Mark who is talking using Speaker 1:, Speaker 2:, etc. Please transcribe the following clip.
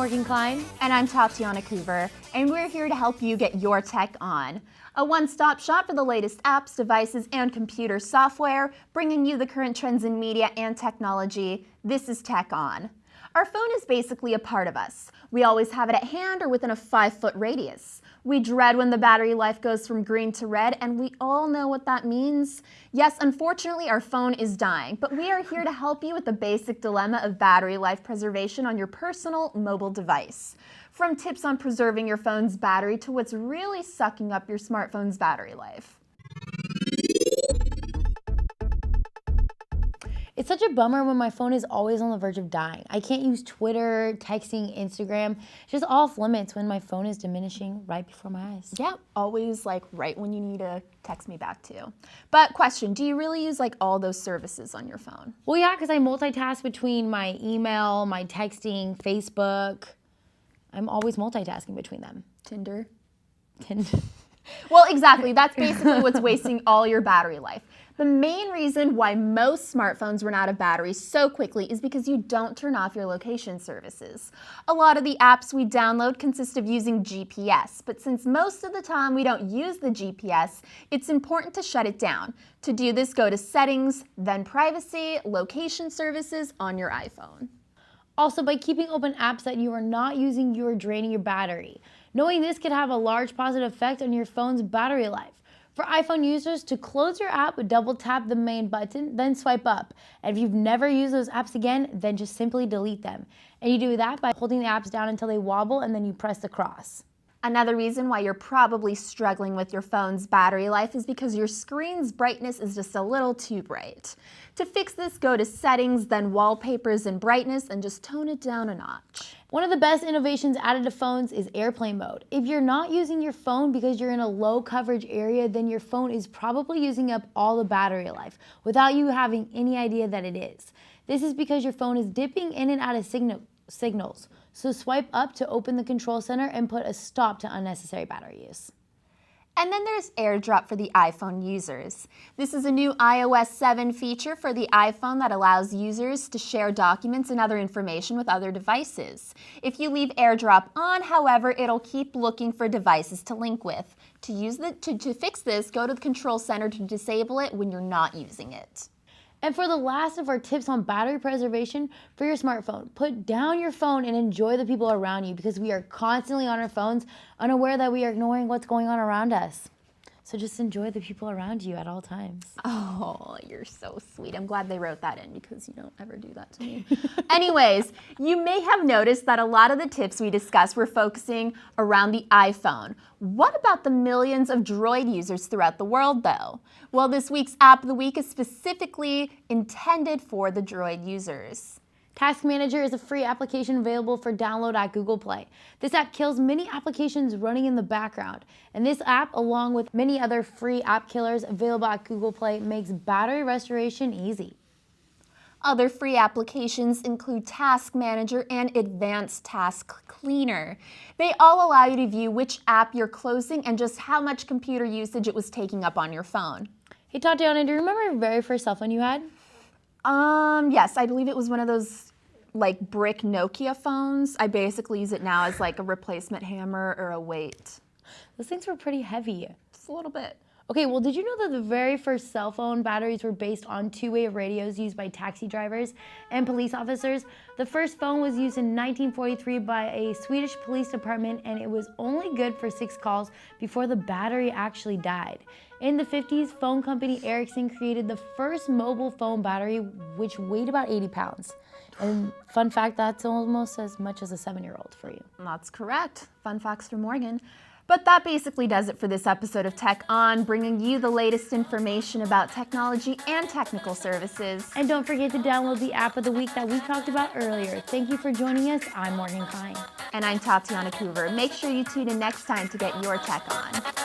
Speaker 1: Morgan Klein.
Speaker 2: And I'm Tatiana Coover, and we're here to help you get your tech on. A one-stop shop for the latest apps, devices, and computer software, bringing you the current trends in media and technology. This is Tech On. Our phone is basically a part of us. We always have it at hand or within a 5-foot radius. We dread when the battery life goes from green to red, and we all know what that means. Yes, unfortunately, our phone is dying, but we are here to help you with the basic dilemma of battery life preservation on your personal mobile device. From tips on preserving your phone's battery to what's really sucking up your smartphone's battery life.
Speaker 1: It's such a bummer when my phone is always on the verge of dying. I can't use Twitter, texting, Instagram. It's just off limits when my phone is diminishing right before my eyes.
Speaker 2: Yeah, always like right when you need to text me back too. But question, do you really use like all those services on your phone?
Speaker 1: Well, yeah, because I multitask between my email, my texting, Facebook. I'm always multitasking between them.
Speaker 2: Tinder? Well, exactly. That's basically what's wasting all your battery life. The main reason why most smartphones run out of battery so quickly is because you don't turn off your location services. A lot of the apps we download consist of using GPS, but since most of the time we don't use the GPS, it's important to shut it down. To do this, go to Settings, then Privacy, Location Services on your iPhone.
Speaker 1: Also, by keeping open apps that you are not using, you are draining your battery. Knowing this could have a large positive effect on your phone's battery life. For iPhone users, to close your app, double tap the main button, then swipe up. And if you've never used those apps again, then just simply delete them. And you do that by holding the apps down until they wobble, and then you press the cross.
Speaker 2: Another reason why you're probably struggling with your phone's battery life is because your screen's brightness is just a little too bright. To fix this, go to Settings, then Wallpapers and Brightness, and just tone it down a notch.
Speaker 1: One of the best innovations added to phones is airplane mode. If you're not using your phone because you're in a low coverage area, then your phone is probably using up all the battery life without you having any idea that it is. This is because your phone is dipping in and out of signals. So swipe up to open the control center and put a stop to unnecessary battery use.
Speaker 2: And then there's AirDrop for the iPhone users. This is a new iOS 7 feature for the iPhone that allows users to share documents and other information with other devices. If you leave AirDrop on, however, it'll keep looking for devices to link with. To fix this, go to the control center to disable it when you're not using it.
Speaker 1: And for the last of our tips on battery preservation for your smartphone, put down your phone and enjoy the people around you because we are constantly on our phones, unaware that we are ignoring what's going on around us. So just enjoy the people around you at all times.
Speaker 2: Oh, you're so sweet. I'm glad they wrote that in because you don't ever do that to me. Anyways, you may have noticed that a lot of the tips we discussed were focusing around the iPhone. What about the millions of Droid users throughout the world, though? Well, this week's App of the Week is specifically intended for the Droid users.
Speaker 1: Task Manager is a free application available for download at Google Play. This app kills many applications running in the background. And this app, along with many other free app killers available at Google Play, makes battery restoration easy.
Speaker 2: Other free applications include Task Manager and Advanced Task Cleaner. They all allow you to view which app you're closing and just how much computer usage it was taking up on your phone.
Speaker 1: Hey Tatiana, do you remember your very first cell phone you had?
Speaker 2: Yes, I believe it was one of those like brick Nokia phones. I basically use it now as like a replacement hammer or a weight.
Speaker 1: Those things were pretty heavy.
Speaker 2: Just a little bit.
Speaker 1: Okay, well, did you know that the very first cell phone batteries were based on two-way radios used by taxi drivers and police officers? The first phone was used in 1943 by a Swedish police department, and it was only good for 6 calls before the battery actually died. In the 50s, phone company Ericsson created the first mobile phone battery, which weighed about 80 pounds. And fun fact, that's almost as much as a 7-year-old for you.
Speaker 2: That's correct. Fun facts from Morgan. But that basically does it for this episode of Tech On, bringing you the latest information about technology and technical services.
Speaker 1: And don't forget to download the app of the week that we talked about earlier. Thank you for joining us. I'm Morgan Klein.
Speaker 2: And I'm Tatiana Coover. Make sure you tune in next time to get your Tech On.